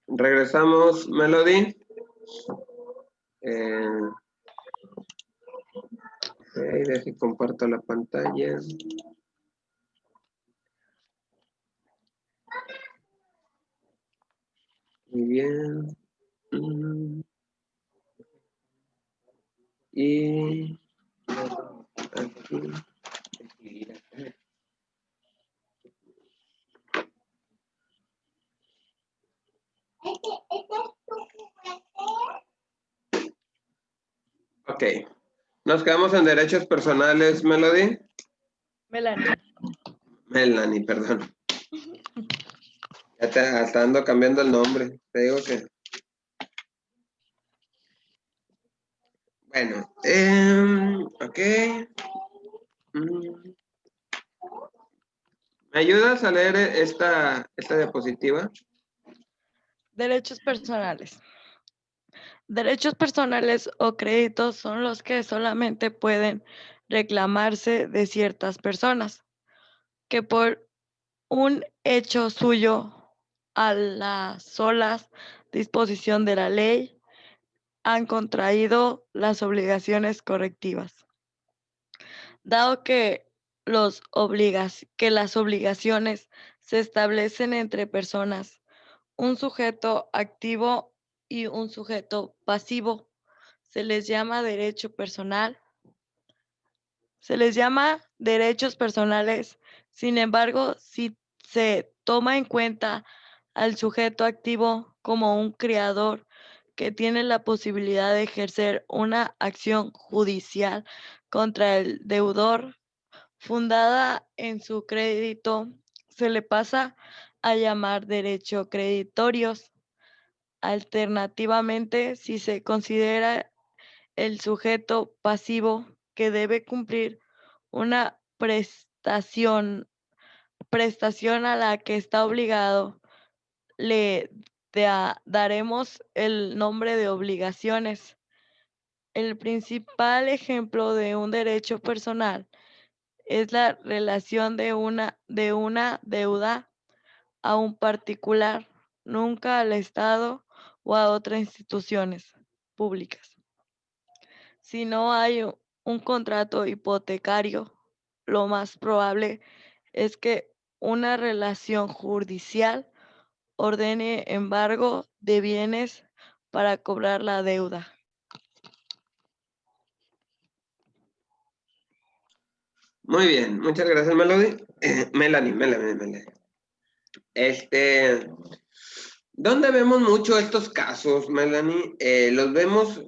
Regresamos, Melody. Deje comparto la pantalla. Muy bien. Y aquí. Ok. Nos quedamos en derechos personales, Melody. Melanie, perdón. Ya hasta ando cambiando el nombre. Te digo que. Bueno, ok. ¿Me ayudas a leer esta diapositiva? Derechos personales. Derechos personales o créditos son los que solamente pueden reclamarse de ciertas personas, que por un hecho suyo a la sola disposición de la ley han contraído las obligaciones correctivas. Dado que las obligaciones se establecen entre personas, un sujeto activo y un sujeto pasivo, se les llama derecho personal. Se les llama derechos personales. Sin embargo, si se toma en cuenta al sujeto activo como un creador que tiene la posibilidad de ejercer una acción judicial contra el deudor fundada en su crédito, se le pasa a llamar derecho creditorios. Alternativamente, si se considera el sujeto pasivo que debe cumplir una prestación a la que está obligado, le daremos el nombre de obligaciones. El principal ejemplo de un derecho personal es la relación de una deuda a un particular, nunca al Estado o a otras instituciones públicas. Si no hay un contrato hipotecario, lo más probable es que una relación judicial ordene embargo de bienes para cobrar la deuda. Muy bien, muchas gracias, Melody. Melanie. ¿Dónde vemos mucho estos casos, Melanie? Los vemos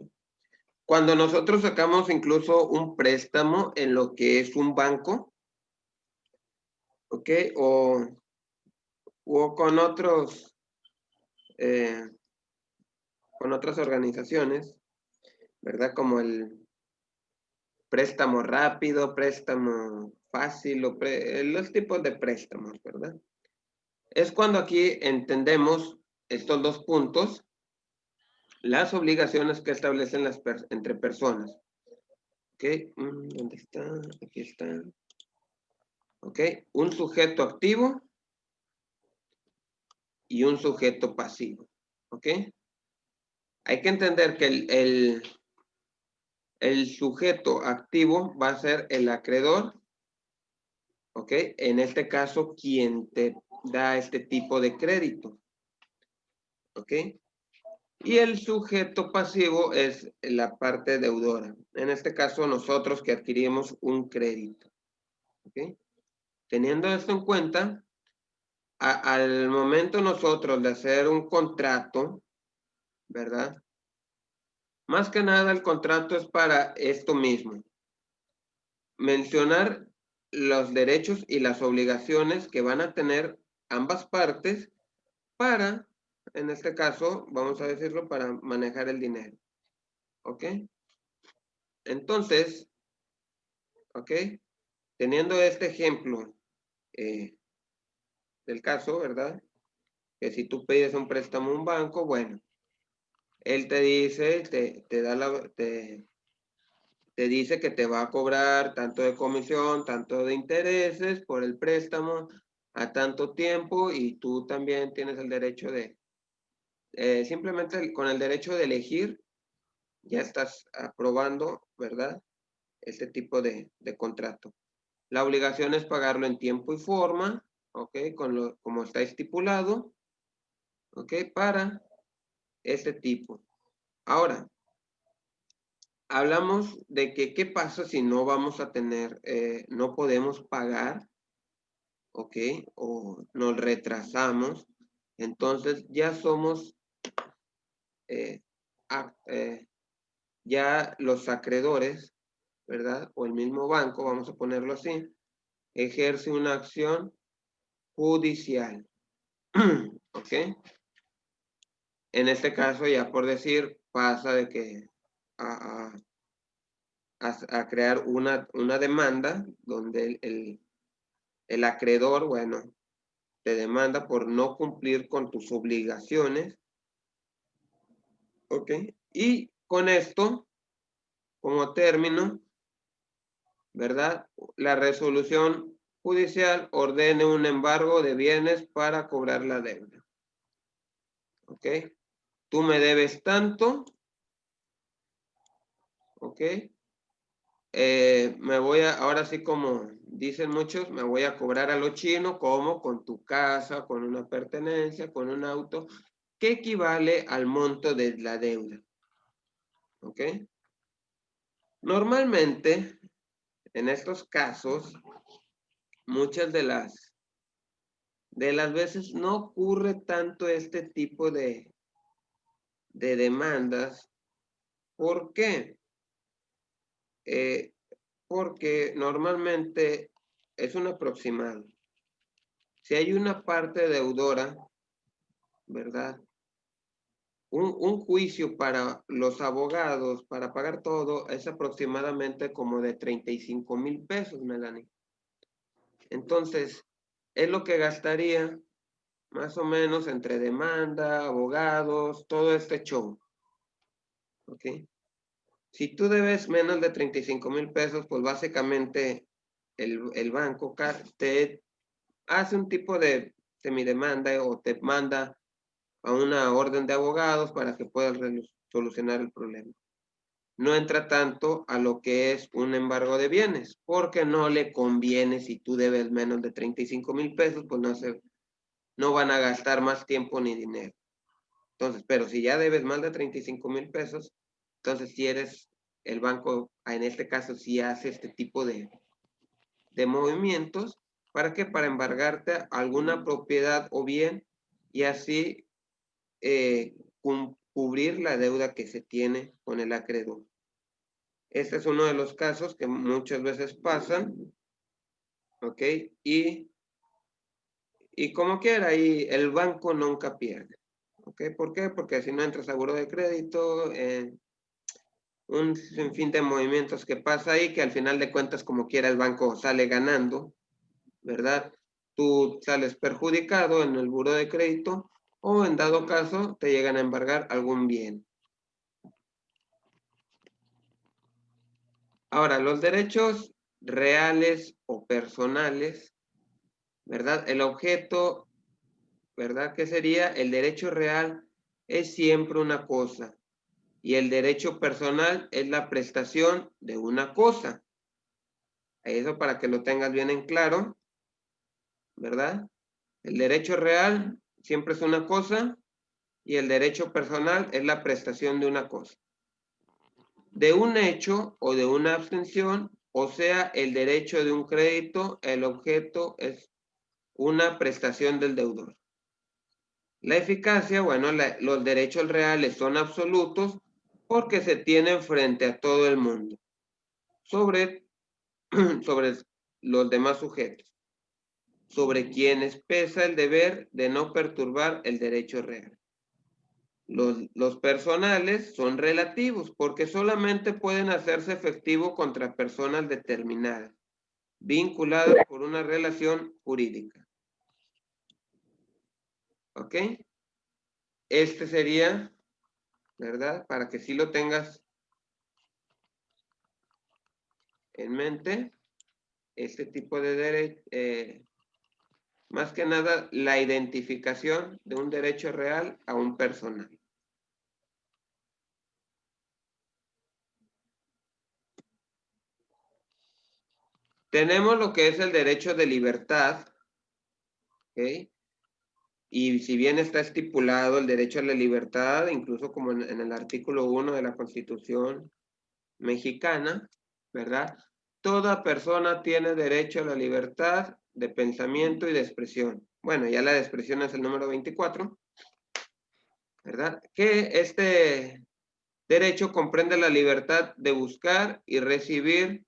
cuando nosotros sacamos incluso un préstamo en lo que es un banco, ¿ok? O con con otras organizaciones, ¿verdad? Como el préstamo rápido, préstamo fácil, los tipos de préstamos, ¿verdad? Es cuando aquí entendemos estos dos puntos, las obligaciones que establecen entre personas. ¿Ok? ¿Dónde está? Aquí está. ¿Ok? Un sujeto activo y un sujeto pasivo. ¿Ok? Hay que entender que el sujeto activo va a ser el acreedor, ¿ok? En este caso, quien te da este tipo de crédito, ¿ok? Y el sujeto pasivo es la parte deudora. En este caso, nosotros que adquirimos un crédito, ¿ok? Teniendo esto en cuenta, al momento nosotros de hacer un contrato, ¿verdad? Más que nada el contrato es para esto mismo. Mencionar los derechos y las obligaciones que van a tener ambas partes para, en este caso, vamos a decirlo, para manejar el dinero. ¿Ok? Entonces, ¿ok? Teniendo este ejemplo del caso, ¿verdad? Que si tú pides un préstamo a un banco, bueno, él te dice, te dice que te va a cobrar tanto de comisión, tanto de intereses por el préstamo a tanto tiempo y tú también tienes el derecho de, simplemente con el derecho de elegir, ya estás aprobando, ¿verdad? Este tipo de contrato. La obligación es pagarlo en tiempo y forma, ¿ok? Como está estipulado, ¿ok? Para este tipo. Ahora, hablamos de que qué pasa si no vamos a tener, no podemos pagar, ¿ok? O nos retrasamos. Entonces ya somos, eh, ya los acreedores, ¿verdad? O el mismo banco, vamos a ponerlo así, ejerce una acción judicial. ¿Ok? En este caso, ya por decir, pasa de que a, a crear una demanda donde el acreedor, bueno, te demanda por no cumplir con tus obligaciones. ¿Ok? Y con esto, como término, ¿verdad? La resolución judicial ordene un embargo de bienes para cobrar la deuda. ¿Ok? Tú me debes tanto, ¿ok? Me voy a, ahora sí como dicen muchos, me voy a cobrar a lo chino, como con tu casa, con una pertenencia, con un auto, que equivale al monto de la deuda. ¿Ok? Normalmente, en estos casos, muchas de las veces no ocurre tanto este tipo de demandas. ¿Por qué? Porque normalmente es un aproximado. Si hay una parte deudora, ¿verdad? Un juicio para los abogados, para pagar todo, es aproximadamente como de 35,000 pesos, Melanie. Entonces, es lo que gastaría más o menos entre demanda, abogados, todo este show. ¿Ok? Si tú debes menos de 35,000 pesos, pues básicamente el banco te hace un tipo de semidemanda o te manda a una orden de abogados para que puedas solucionar el problema. No entra tanto a lo que es un embargo de bienes, porque no le conviene si tú debes menos de 35,000 pesos, pues no van a gastar más tiempo ni dinero. Entonces, pero si ya debes más de 35,000 pesos, entonces si eres el banco, en este caso sí hace este tipo de movimientos. ¿Para qué? Para embargarte alguna propiedad o bien y así cubrir la deuda que se tiene con el acreedor. Este es uno de los casos que muchas veces pasan, ¿ok? Y como quiera, y el banco nunca pierde, ¿ok? ¿Por qué? Porque si no entra seguro de crédito, un sinfín de movimientos que pasa ahí, que al final de cuentas, como quiera, el banco sale ganando, ¿verdad? Tú sales perjudicado en el buro de crédito o en dado caso te llegan a embargar algún bien. Ahora, los derechos reales o personales, ¿verdad? El objeto, ¿verdad? ¿Qué sería? El derecho real es siempre una cosa y el derecho personal es la prestación de una cosa. Eso para que lo tengas bien en claro, ¿verdad? El derecho real siempre es una cosa y el derecho personal es la prestación de una cosa. De un hecho o de una abstención, o sea, el derecho de un crédito, el objeto es una prestación del deudor. La eficacia, bueno, los derechos reales son absolutos porque se tienen frente a todo el mundo, sobre, sobre los demás sujetos, sobre quienes pesa el deber de no perturbar el derecho real. Los personales son relativos porque solamente pueden hacerse efectivo contra personas determinadas, vinculadas por una relación jurídica. ¿Ok? Este sería, ¿verdad? Para que sí lo tengas en mente, este tipo de Más que nada, la identificación de un derecho real a un personal. Tenemos lo que es el derecho de libertad, ¿ok? Y si bien está estipulado el derecho a la libertad, incluso como en el artículo 1 de la Constitución mexicana, ¿verdad? Toda persona tiene derecho a la libertad de pensamiento y de expresión. Bueno, ya la de expresión es el número 24, ¿verdad? Que este derecho comprende la libertad de buscar y recibir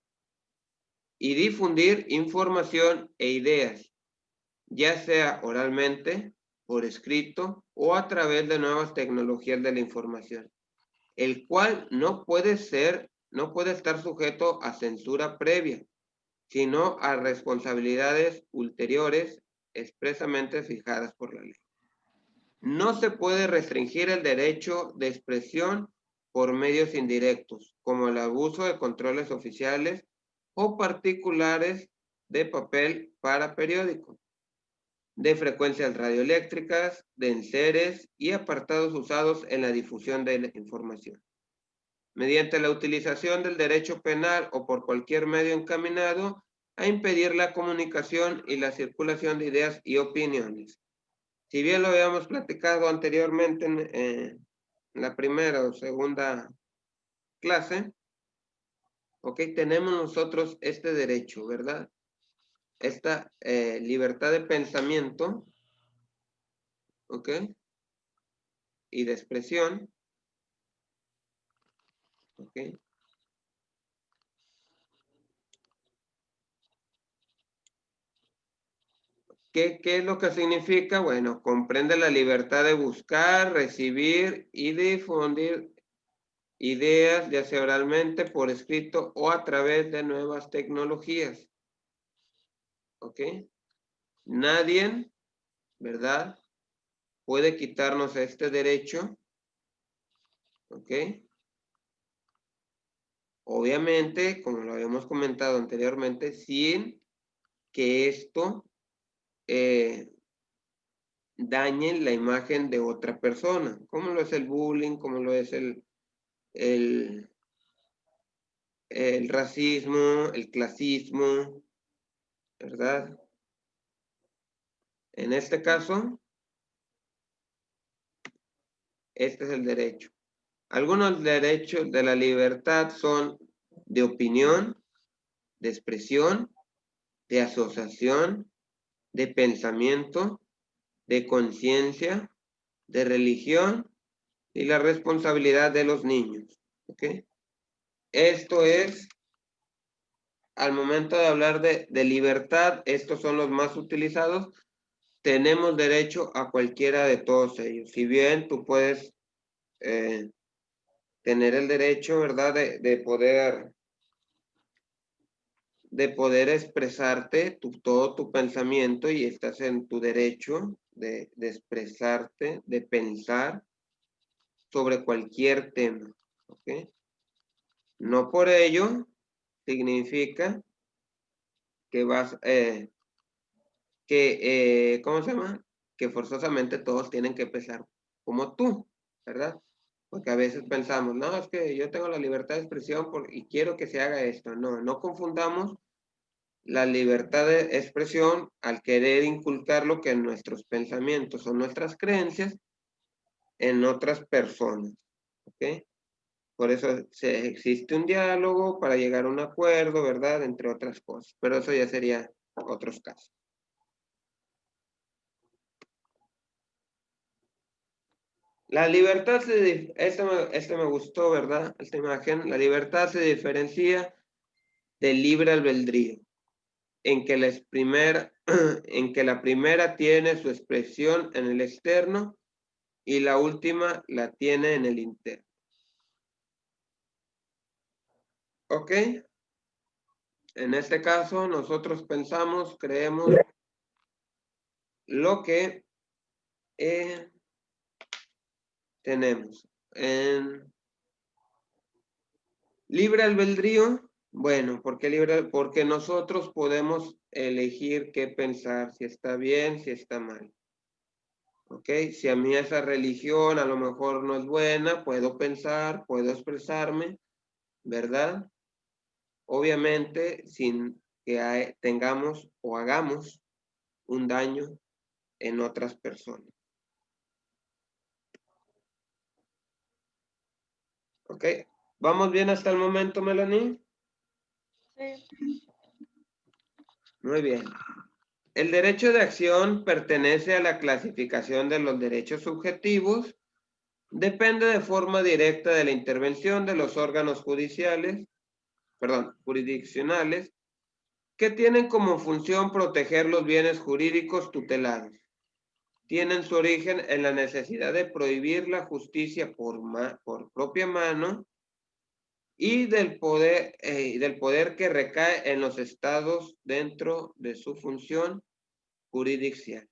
y difundir información e ideas, ya sea oralmente, por escrito o a través de nuevas tecnologías de la información, el cual no puede estar sujeto a censura previa, sino a responsabilidades ulteriores expresamente fijadas por la ley. No se puede restringir el derecho de expresión por medios indirectos, como el abuso de controles oficiales o particulares de papel para periódicos, de frecuencias radioeléctricas, de enseres y apartados usados en la difusión de la información. Mediante la utilización del derecho penal o por cualquier medio encaminado a impedir la comunicación y la circulación de ideas y opiniones. Si bien lo habíamos platicado anteriormente en la primera o segunda clase, ok, tenemos nosotros este derecho, ¿verdad? Esta libertad de pensamiento, ok, y de expresión, ok. ¿Qué es lo que significa? Bueno, comprende la libertad de buscar, recibir y difundir ideas, ya sea oralmente, por escrito o a través de nuevas tecnologías. ¿Ok? Nadie, ¿verdad?, puede quitarnos este derecho. ¿Ok? Obviamente, como lo habíamos comentado anteriormente, sin que esto dañe la imagen de otra persona, como lo es el bullying, como lo es el racismo, el clasismo, ¿verdad? En este caso, este es el derecho. Algunos derechos de la libertad son de opinión, de expresión, de asociación, de pensamiento, de conciencia, de religión y la responsabilidad de los niños. ¿Ok? Esto es, al momento de hablar de libertad, estos son los más utilizados. Tenemos derecho a cualquiera de todos ellos. Si bien tú puedes tener el derecho, ¿verdad?, de poder expresarte todo tu pensamiento, y estás en tu derecho de expresarte, de pensar sobre cualquier tema, ¿ok? No por ello significa que ¿cómo se llama? Que forzosamente todos tienen que pensar como tú, ¿verdad? Porque a veces pensamos, no, es que yo tengo la libertad de expresión y quiero que se haga esto. No, no confundamos la libertad de expresión al querer inculcar lo que nuestros pensamientos o nuestras creencias en otras personas, ¿ok? Por eso existe un diálogo para llegar a un acuerdo, ¿verdad? Entre otras cosas, pero eso ya sería otros casos. La libertad este me gustó, ¿verdad? Esta imagen. La libertad se diferencia del libre albedrío, en que en que la primera tiene su expresión en el externo y la última la tiene en el interno. ¿Ok? En este caso, nosotros pensamos, creemos lo que tenemos. En libre albedrío, Bueno, ¿por qué libre? Porque nosotros podemos elegir qué pensar, si está bien, si está mal. ¿Ok? Si a mí esa religión a lo mejor no es buena, puedo pensar, puedo expresarme, ¿verdad? Obviamente sin que tengamos o hagamos un daño en otras personas. ¿Ok? ¿Vamos bien hasta el momento, Melanie? Sí. Muy bien. El derecho de acción pertenece a la clasificación de los derechos subjetivos. Depende de forma directa de la intervención de los órganos jurisdiccionales, que tienen como función proteger los bienes jurídicos tutelados. Tienen su origen en la necesidad de prohibir la justicia por propia mano y del poder que recae en los estados dentro de su función jurisdiccional.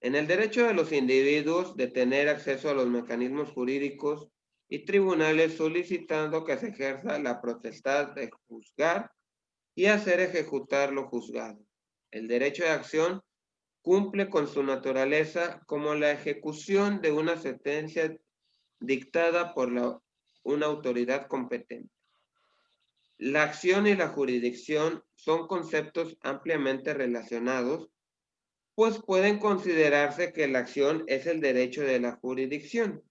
En el derecho de los individuos de tener acceso a los mecanismos jurídicos y tribunales solicitando que se ejerza la potestad de juzgar y hacer ejecutar lo juzgado. El derecho de acción cumple con su naturaleza como la ejecución de una sentencia dictada por una autoridad competente. La acción y la jurisdicción son conceptos ampliamente relacionados, pues pueden considerarse que la acción es el derecho de la jurisdicción.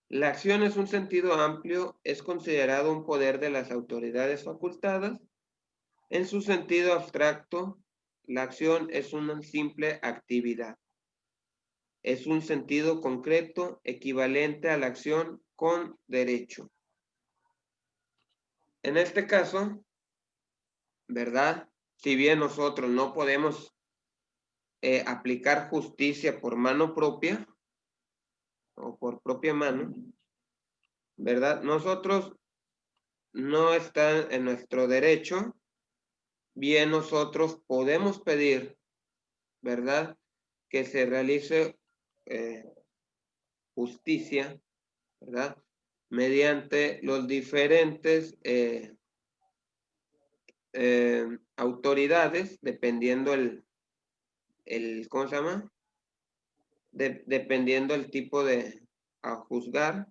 La acción es un sentido amplio, es considerado un poder de las autoridades facultadas. En su sentido abstracto, la acción es una simple actividad. Es un sentido concreto equivalente a la acción con derecho. En este caso, ¿verdad? Si bien nosotros no podemos aplicar justicia por mano propia o por propia mano, ¿verdad? Nosotros no está en nuestro derecho, bien nosotros podemos pedir, ¿verdad? Que se realice justicia, ¿verdad? Mediante los diferentes autoridades, dependiendo ¿cómo se llama? Dependiendo el tipo de a juzgar,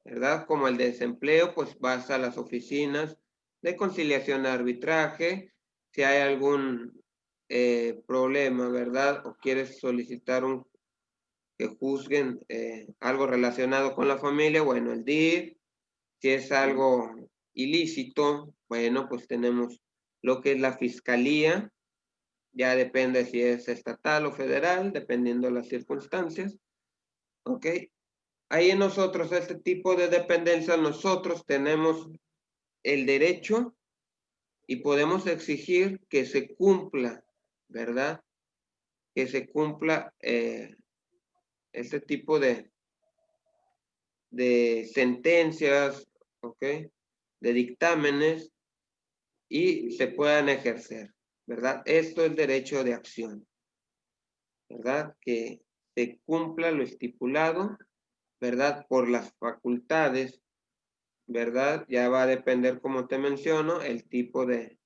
¿verdad? Como el desempleo, pues vas a las oficinas de conciliación de arbitraje. Si hay algún problema, ¿verdad? O quieres solicitar que juzguen algo relacionado con la familia, bueno, el DIF. Si es algo ilícito, bueno, pues tenemos lo que es la fiscalía. Ya depende si es estatal o federal, dependiendo de las circunstancias. ¿Ok? Ahí nosotros, este tipo de dependencia, nosotros tenemos el derecho y podemos exigir que se cumpla, ¿verdad? Que se cumpla este tipo de sentencias, ¿ok? De dictámenes y se puedan ejercer, ¿verdad? Esto es derecho de acción, ¿verdad? Que se cumpla lo estipulado, ¿verdad? Por las facultades, ¿verdad? Ya va a depender, como te menciono, el tipo de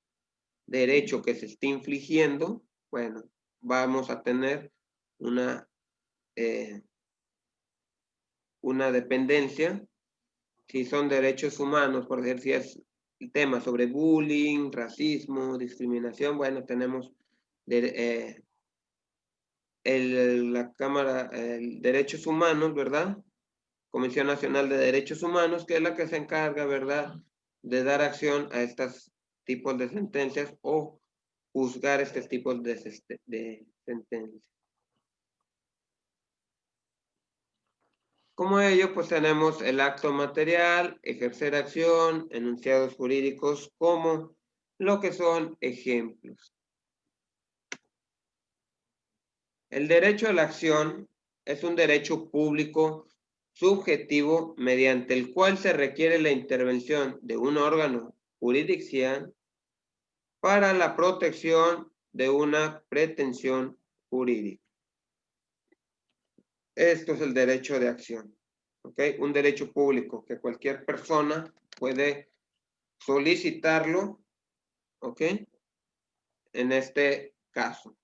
derecho que se esté infligiendo. Bueno, vamos a tener eh, una dependencia. Si son derechos humanos, por decir, si es el tema sobre bullying, racismo, discriminación, bueno, tenemos la Cámara, Derechos Humanos, ¿verdad? Comisión Nacional de Derechos Humanos, que es la que se encarga, ¿verdad?, de dar acción a estos tipos de sentencias o juzgar estos tipos de sentencias. Como ello, pues tenemos el acto material, ejercer acción, enunciados jurídicos, como lo que son ejemplos. El derecho a la acción es un derecho público subjetivo mediante el cual se requiere la intervención de un órgano jurisdiccional para la protección de una pretensión jurídica. Esto es el derecho de acción, ¿ok? Un derecho público que cualquier persona puede solicitarlo, ¿ok? En este caso.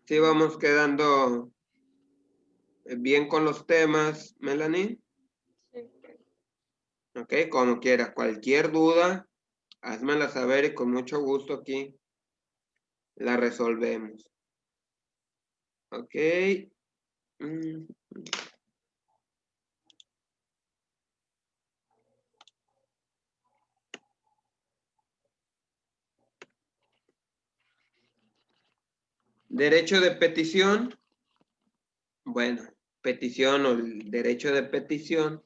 Sí, vamos quedando bien con los temas, Melanie. Sí. Ok, como quiera, cualquier duda, házmela saber y con mucho gusto aquí la resolvemos. Ok. Mm. Derecho de petición. Bueno, petición o el derecho de petición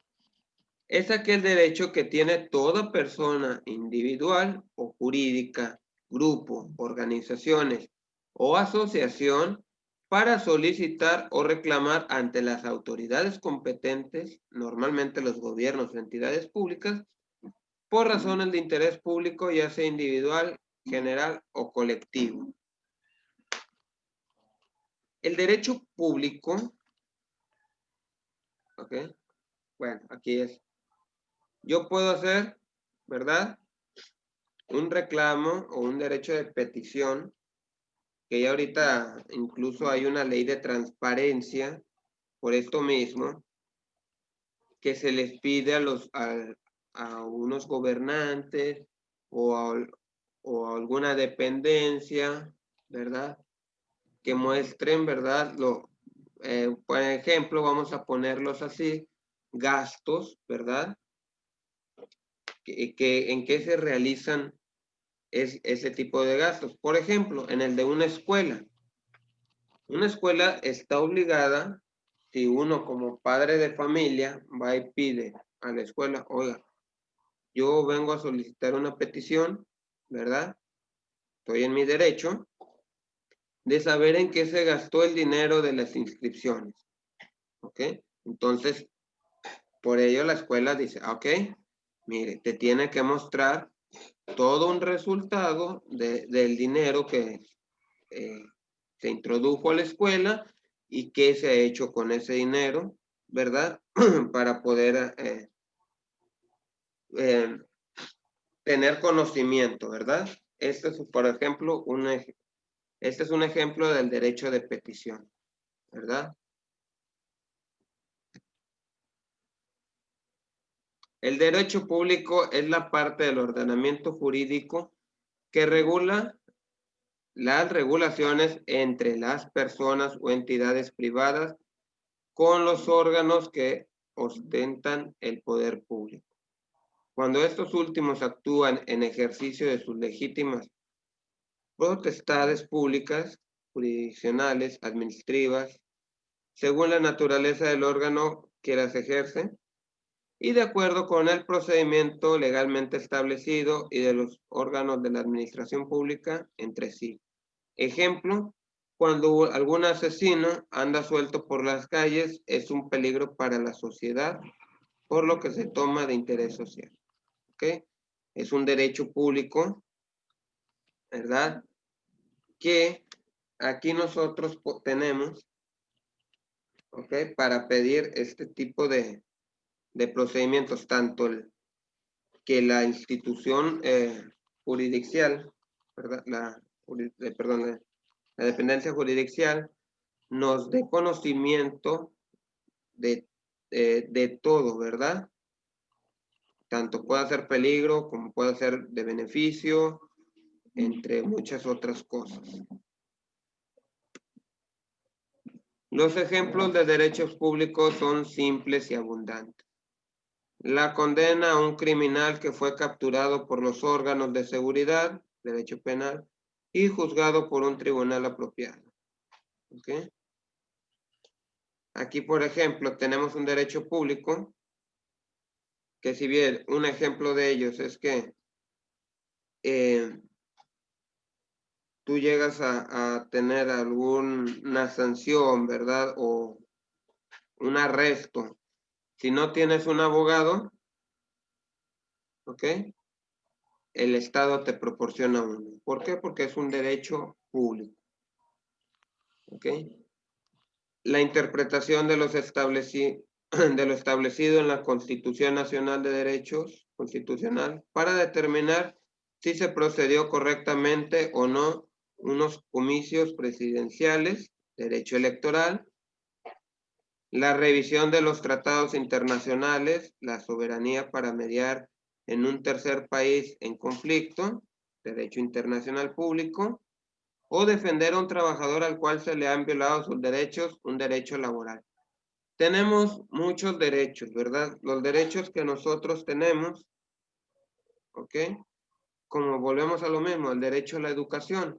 es aquel derecho que tiene toda persona individual o jurídica, grupo, organizaciones o asociación para solicitar o reclamar ante las autoridades competentes, normalmente los gobiernos o entidades públicas, por razones de interés público, ya sea individual, general o colectivo. El derecho público, ¿ok? Bueno, aquí es. Yo puedo hacer, ¿verdad? Un reclamo o un derecho de petición, que ya ahorita incluso hay una ley de transparencia por esto mismo, que se les pide a unos gobernantes o a alguna dependencia, ¿verdad? Que muestren, ¿verdad? Por ejemplo, vamos a ponerlos así, gastos, ¿verdad? ¿En qué se realizan ese tipo de gastos? Por ejemplo, en el de una escuela. Una escuela está obligada, si uno como padre de familia va y pide a la escuela, oiga, yo vengo a solicitar una petición, ¿verdad? Estoy en mi derecho de saber en qué se gastó el dinero de las inscripciones, ¿ok? Entonces, por ello la escuela dice, ok, mire, te tiene que mostrar todo un resultado del dinero que se introdujo a la escuela y qué se ha hecho con ese dinero, ¿verdad? Para poder eh, tener conocimiento, ¿verdad? Este es, por ejemplo, este es un ejemplo del derecho de petición, ¿verdad? El derecho público es la parte del ordenamiento jurídico que regula las regulaciones entre las personas o entidades privadas con los órganos que ostentan el poder público. Cuando estos últimos actúan en ejercicio de sus legítimas potestades públicas, jurisdiccionales, administrativas, según la naturaleza del órgano que las ejerce y de acuerdo con el procedimiento legalmente establecido y de los órganos de la administración pública entre sí. Ejemplo, cuando algún asesino anda suelto por las calles, es un peligro para la sociedad, por lo que se toma de interés social. ¿Ok? Es un derecho público, ¿verdad? Que aquí nosotros tenemos, ¿ok? Para pedir este tipo de procedimientos, tanto que la institución jurisdiccional, ¿verdad? Perdón, la dependencia jurisdiccional nos dé conocimiento de todo, ¿verdad? Tanto puede ser peligro como puede ser de beneficio, entre muchas otras cosas. Los ejemplos de derechos públicos son simples y abundantes. La condena a un criminal que fue capturado por los órganos de seguridad, derecho penal, y juzgado por un tribunal apropiado. ¿Okay? Aquí, por ejemplo, tenemos un derecho público, que si bien un ejemplo de ellos es que tú llegas a tener alguna sanción, ¿verdad? O un arresto. Si no tienes un abogado, ¿ok? El Estado te proporciona uno. ¿Por qué? Porque es un derecho público. ¿Ok? La interpretación de, de lo establecido en la Constitución Nacional de Derechos Constitucional para determinar si se procedió correctamente o no unos comicios presidenciales, derecho electoral, la revisión de los tratados internacionales, la soberanía para mediar en un tercer país en conflicto, derecho internacional público, o defender a un trabajador al cual se le han violado sus derechos, un derecho laboral. Tenemos muchos derechos, ¿verdad? Los derechos que nosotros tenemos, ¿ok? Como volvemos a lo mismo, el derecho a la educación.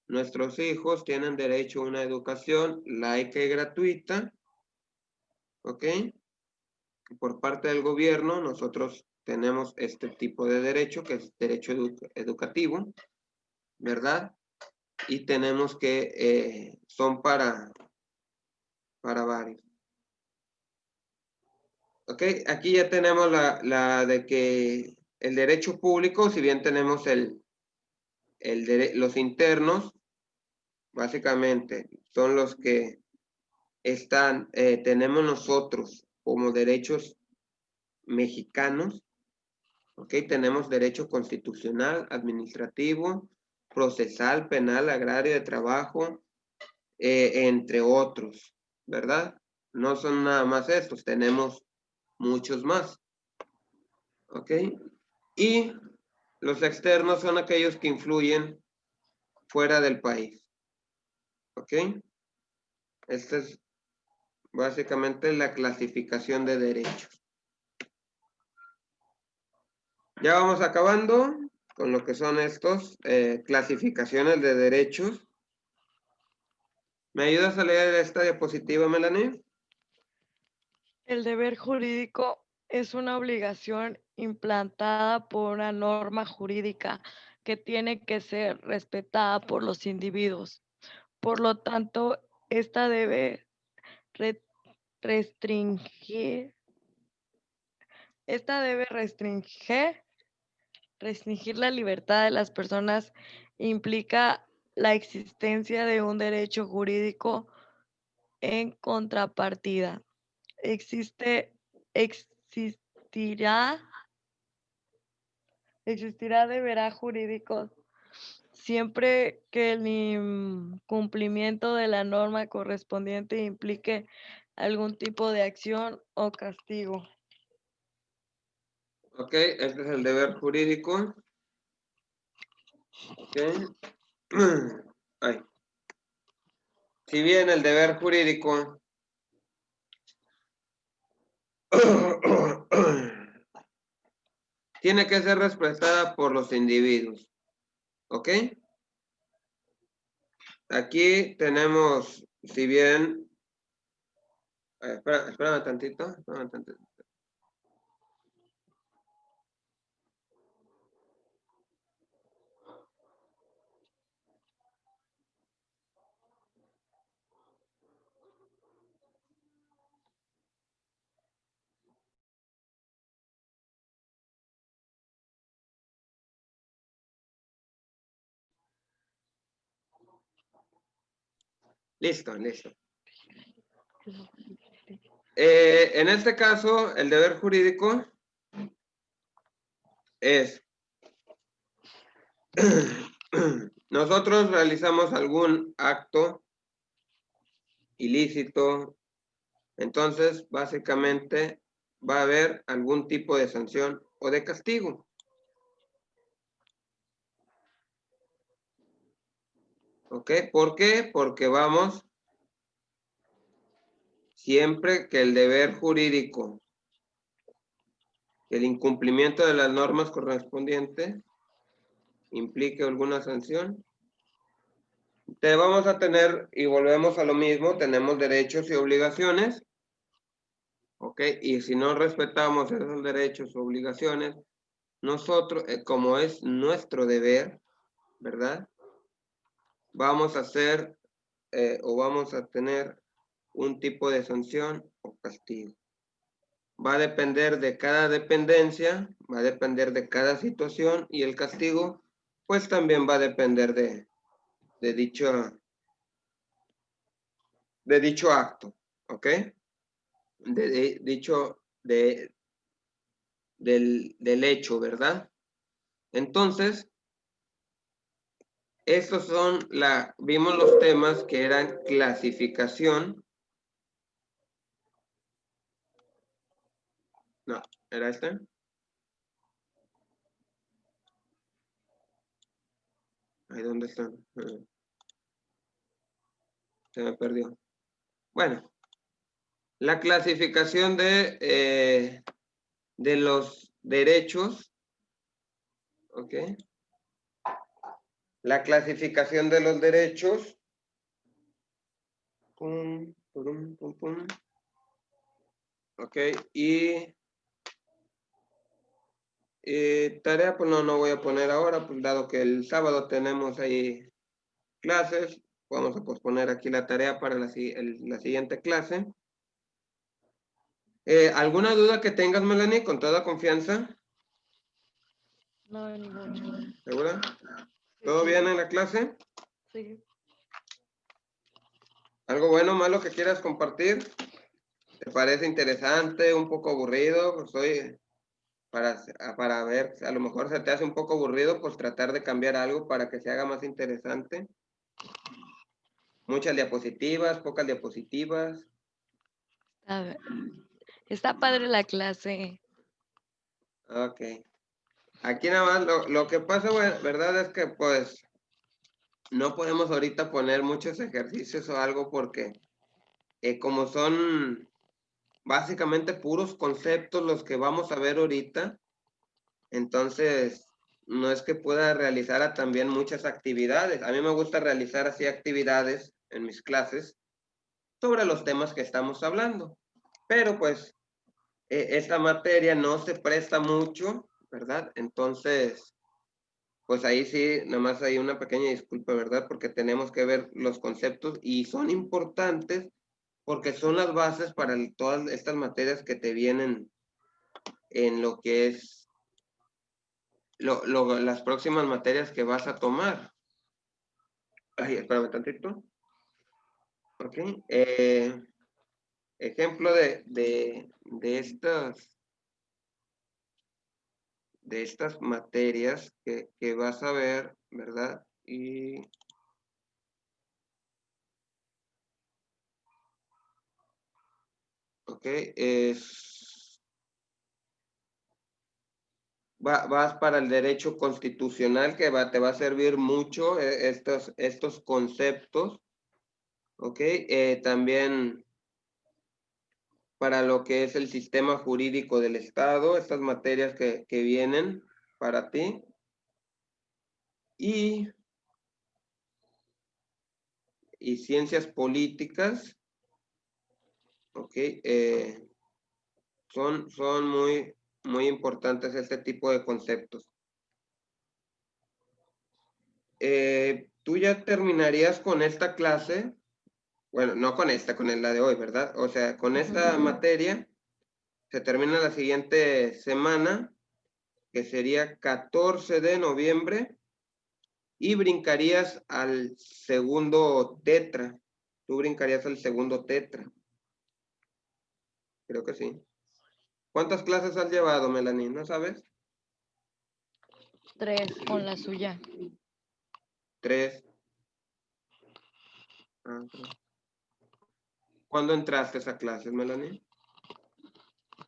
Nuestros hijos tienen derecho a una educación laica y gratuita, ¿ok? Por parte del gobierno, nosotros tenemos este tipo de derecho, que es derecho educativo, ¿verdad? Y tenemos que, son para varios. Ok, aquí ya tenemos la de que el derecho público, si bien tenemos los internos, básicamente son los que están, tenemos nosotros como derechos mexicanos, ok, tenemos derecho constitucional, administrativo, procesal, penal, agrario, de trabajo, entre otros, ¿verdad? No son nada más estos, tenemos muchos más, ok. Y los externos son aquellos que influyen fuera del país, ok. Esta es básicamente la clasificación de derechos. Ya vamos acabando con lo que son estos clasificaciones de derechos. ¿Me ayudas a leer esta diapositiva, Melanie? El deber jurídico es una obligación implantada por una norma jurídica que tiene que ser respetada por los individuos. Por lo tanto, esta debe restringir, restringir la libertad de las personas, implica la existencia de un derecho jurídico en contrapartida. Existirá deberá jurídico siempre que el incumplimiento de la norma correspondiente implique algún tipo de acción o castigo. Ok, este es el deber jurídico. Ok. Ay. Si bien el deber jurídico tiene que ser respetada por los individuos, ¿ok? Aquí tenemos, si bien, espérame tantito. Listo. En este caso, el deber jurídico es, nosotros realizamos algún acto ilícito, entonces básicamente va a haber algún tipo de sanción o de castigo. ¿Ok? ¿Por qué? Porque vamos, siempre que el deber jurídico, el incumplimiento de las normas correspondientes, implique alguna sanción, te vamos a tener, y volvemos a lo mismo, tenemos derechos y obligaciones, ¿ok? Y si no respetamos esos derechos o obligaciones, nosotros, como es nuestro deber, ¿verdad? Vamos a hacer o vamos a tener un tipo de sanción o castigo. Va a depender de cada dependencia, va a depender de cada situación y el castigo, pues también va a depender de dicho de dicho acto, ¿ok? Del hecho, ¿verdad? Entonces, estos son vimos los temas que eran clasificación. No, ¿era este? Ahí, ¿dónde están? Se me perdió. Bueno, la clasificación de los derechos, ¿ok? La clasificación de los derechos. Pum, pum, pum, pum. Ok, y tarea, pues no voy a poner ahora, pues dado que el sábado tenemos ahí clases, vamos a posponer aquí la tarea para la siguiente clase. ¿Alguna duda que tengas, Melanie, con toda confianza? No, ninguna. ¿Segura? ¿Todo bien en la clase? Sí. ¿Algo bueno o malo que quieras compartir? ¿Te parece interesante, un poco aburrido? Pues oye, para ver, a lo mejor se te hace un poco aburrido, pues tratar de cambiar algo para que se haga más interesante. Muchas diapositivas, pocas diapositivas. A ver, está padre la clase. Ok. Aquí nada más, lo que pasa, verdad, es que pues no podemos ahorita poner muchos ejercicios o algo porque como son básicamente puros conceptos los que vamos a ver ahorita, entonces no es que pueda realizar también muchas actividades. A mí me gusta realizar así actividades en mis clases sobre los temas que estamos hablando, pero pues esta materia no se presta mucho, ¿verdad? Entonces, pues ahí sí, nomás hay una pequeña disculpa, ¿verdad? Porque tenemos que ver los conceptos y son importantes porque son las bases para todas estas materias que te vienen en lo que es las próximas materias que vas a tomar. Ay, espérame tantito. Ok. Ejemplo de estas materias que vas a ver, ¿verdad? Y ok, vas para el derecho constitucional que te va a servir mucho estos conceptos, ok, también para lo que es el sistema jurídico del Estado, estas materias que vienen para ti. Y ciencias políticas, ok, son muy importantes este tipo de conceptos. Tú ya terminarías con esta clase, bueno, no con esta, con la de hoy, ¿verdad? O sea, con esta materia se termina la siguiente semana, que sería 14 de noviembre, y brincarías al segundo tetra. Tú brincarías al segundo tetra. Creo que sí. ¿Cuántas clases has llevado, Melanie? ¿No sabes? 3 con la suya. 3. ¿Cuándo entraste a esa clase, Melanie?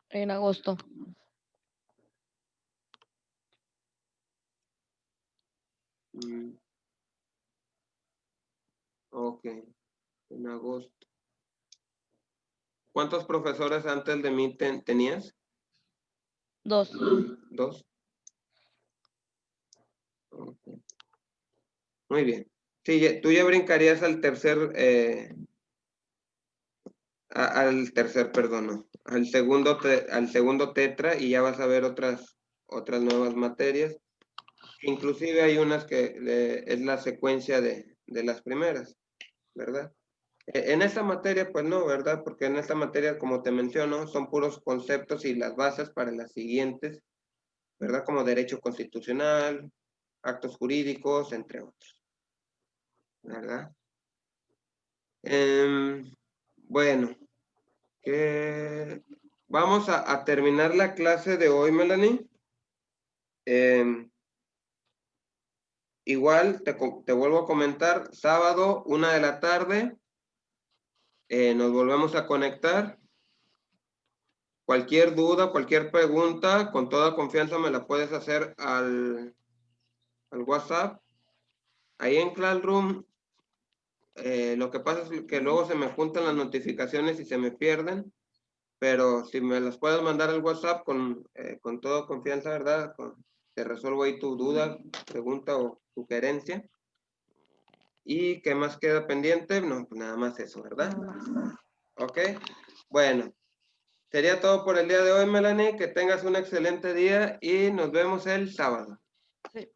En agosto. Ok, en agosto. ¿Cuántos profesores antes de mí tenías? 2. 2. Okay. Muy bien. Sí, tú ya brincarías al tercer, perdón, no, al segundo tetra y ya vas a ver otras nuevas materias. Inclusive hay unas que es la secuencia de las primeras, ¿verdad? En esta materia, pues no, ¿verdad? Porque en esta materia, como te menciono, son puros conceptos y las bases para las siguientes, ¿verdad? Como derecho constitucional, actos jurídicos, entre otros, ¿verdad? Bueno, vamos a terminar la clase de hoy, Melanie. Igual te vuelvo a comentar, sábado, 1 de la tarde, nos volvemos a conectar. Cualquier duda, cualquier pregunta, con toda confianza me la puedes hacer al WhatsApp. Ahí en Classroom, lo que pasa es que luego se me juntan las notificaciones y se me pierden, pero si me las puedes mandar al WhatsApp con toda confianza, ¿verdad? Te resuelvo ahí tu duda, pregunta o sugerencia. ¿Y qué más queda pendiente? No, pues nada más eso, ¿verdad? Ok, bueno. Sería todo por el día de hoy, Melanie. Que tengas un excelente día y nos vemos el sábado. Sí.